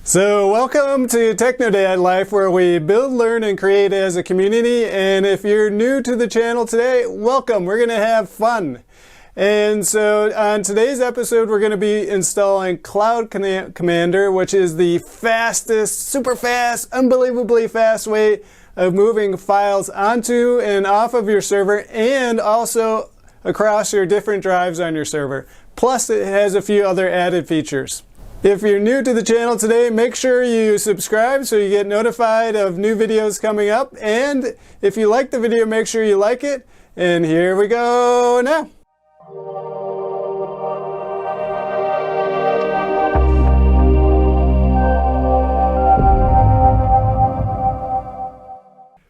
So welcome to TechnoDadLife, where we build, learn, and create as a community. And if you're new to the channel today, welcome. We're going to have fun. And so on today's episode, we're going to be installing Cloud Commander, which is the fastest, super fast, unbelievably fast way of moving files onto and off of your server, and also across your different drives on your server. Plus, it has a few other added features. If you're new to the channel today, make sure you subscribe so you get notified of new videos coming up. And if you like the video, make sure you like it. And here we go now.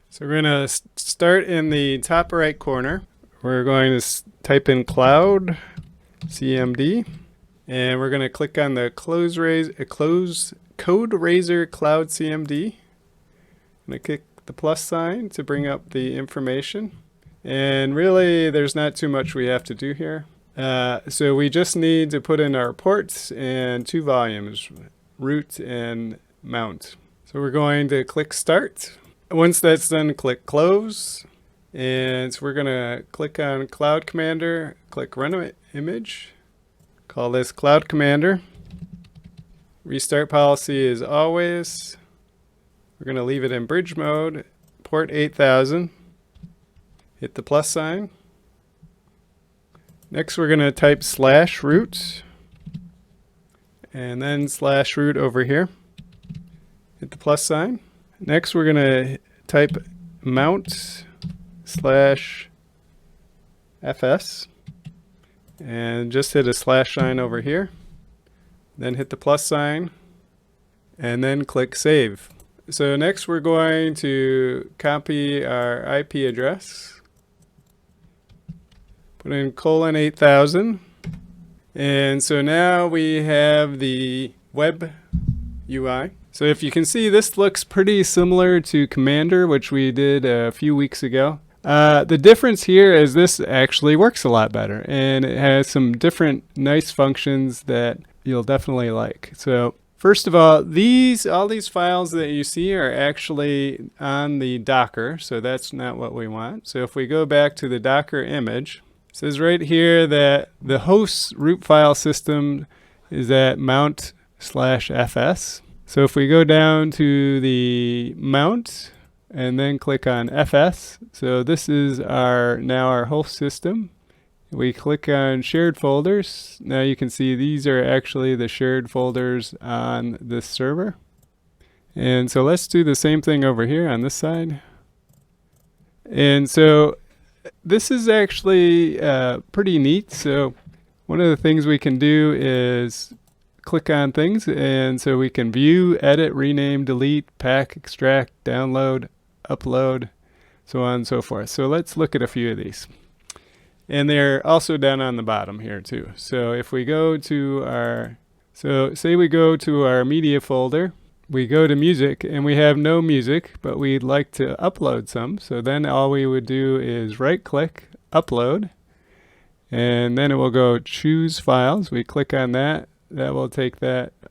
So we're going to start in the top right corner. We're going to type in Cloud CMD. And we're going to click on the CodeRaiser Cloud CMD. I'm going to click the plus sign to bring up the information. And really, there's not too much we have to do here. So we just need to put in our ports and two volumes, root and mount. So we're going to click Start. Once that's done, click Close. And so we're going to click on Cloud Commander, click Run Image. Call this Cloud Commander. Restart policy is always. We're going to leave it in bridge mode. Port 8000. Hit the plus sign. Next we're going to type /root. And then /root over here. Hit the plus sign. Next we're going to type mount /fs. And just hit a / over here, then hit the plus sign, and then click Save. So next we're going to copy our IP address, put in :8000, and so now we have the web UI. So if you can see, this looks pretty similar to Commander, which we did a few weeks ago. The difference here is this actually works a lot better, and it has some different nice functions that you'll definitely like. So first of all, all these files that you see are actually on the Docker, so that's not what we want. So if we go back to the Docker image, it says right here that the host's root file system is at mount/fs. So if we go down to the mount, and then click on FS. So this is now our host system. We click on shared folders. Now you can see these are actually the shared folders on this server. And so let's do the same thing over here on this side. And so this is actually pretty neat. So one of the things we can do is click on things, and so we can view, edit, rename, delete, pack, extract, download, upload, so on and so forth. So let's look at a few of these. And they're also down on the bottom here too. So if we go to say we go to our media folder, we go to music, and we have no music, but we'd like to upload some. So then all we would do is right click, upload, and then it will go choose files. We click on that. That will take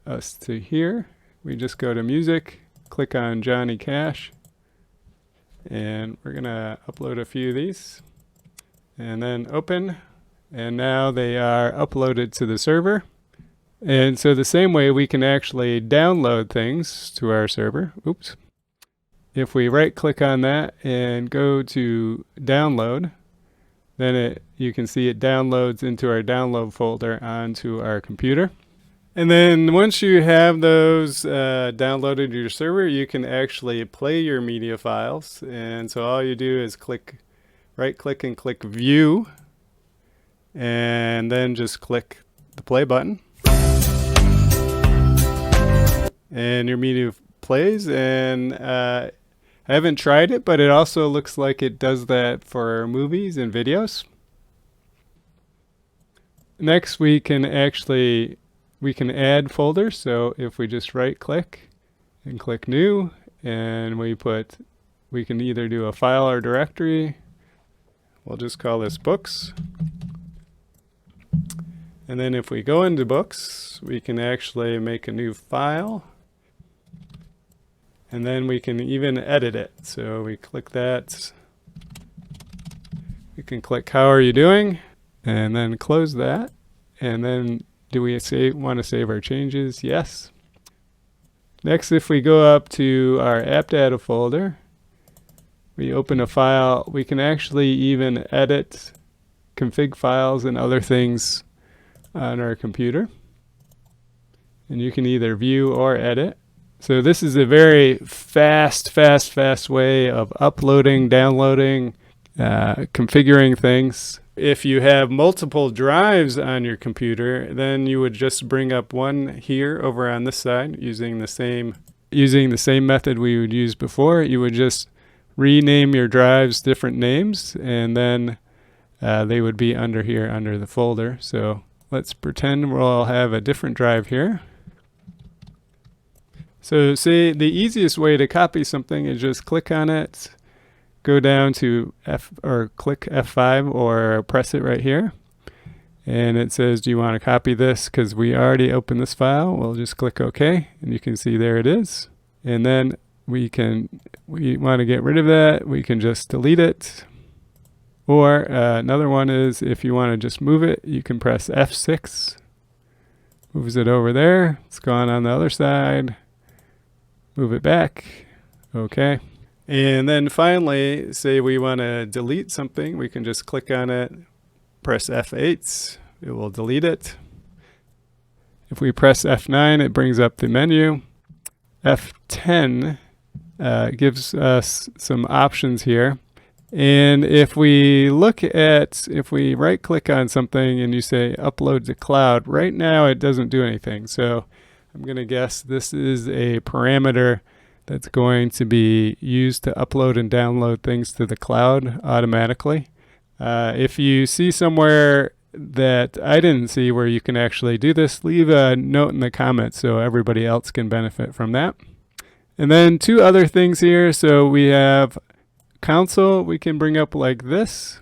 us to here. We just go to music, click on Johnny Cash, and we're going to upload a few of these, and then open, and now they are uploaded to the server. And so the same way we can actually download things to our server. Oops. If we right click on that and go to download, then you can see it downloads into our download folder onto our computer. And then once you have those downloaded to your server, you can actually play your media files. And so all you do is right click and click View, and then just click the play button. And your media plays. And I haven't tried it, but it also looks like it does that for movies and videos. Next, we can add folders. So if we just right click and click new, and we can either do a file or directory. We'll just call this books. And then if we go into books, we can actually make a new file. And then we can even edit it. So we click that. We can click how are you doing, and then close that. And then do we want to save our changes? Yes. Next, if we go up to our app data folder, we open a file, we can actually even edit config files and other things on our computer. And you can either view or edit. So this is a very fast way of uploading, downloading, configuring things. If you have multiple drives on your computer, then you would just bring up one here over on this side using the same method we would use before. You would just rename your drives different names, and then they would be under here under the folder. So let's pretend we'll have a different drive here. So say the easiest way to copy something is just click on it, go down to click F5 or press it right here. And it says, do you want to copy this? Because we already opened this file. We'll just click OK, and you can see there it is. And then we want to get rid of that. We can just delete it. Or another one is if you want to just move it, you can press F6. Moves it over there. It's gone on the other side. Move it back. OK. And then finally, say we want to delete something, we can just click on it, press F8, it will delete it. If we press F9, it brings up the menu. F10 gives us some options here. And if we right click on something and you say upload to cloud, right now it doesn't do anything. So I'm going to guess this is a parameter that's going to be used to upload and download things to the cloud automatically. If you see somewhere that I didn't see where you can actually do this, leave a note in the comments so everybody else can benefit from that. And then two other things here. So we have console, we can bring up like this,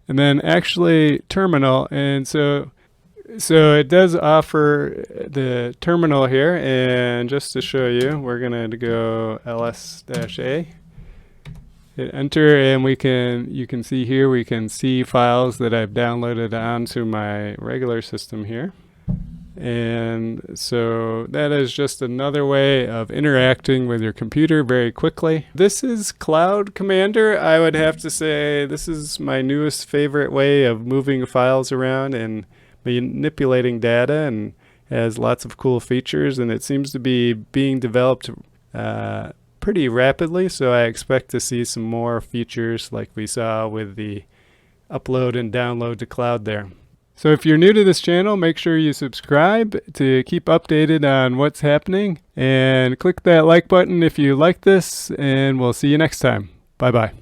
and then actually terminal. And so it does offer the terminal here, and just to show you, we're going to go ls-a, hit enter, and you can see here, we can see files that I've downloaded onto my regular system here. And so that is just another way of interacting with your computer very quickly. This is Cloud Commander. I would have to say this is my newest favorite way of moving files around and manipulating data, and has lots of cool features, and it seems to be being developed pretty rapidly, so I expect to see some more features like we saw with the upload and download to cloud there. So if you're new to this channel, make sure you subscribe to keep updated on what's happening, and click that like button if you like this, and we'll see you next time. Bye bye.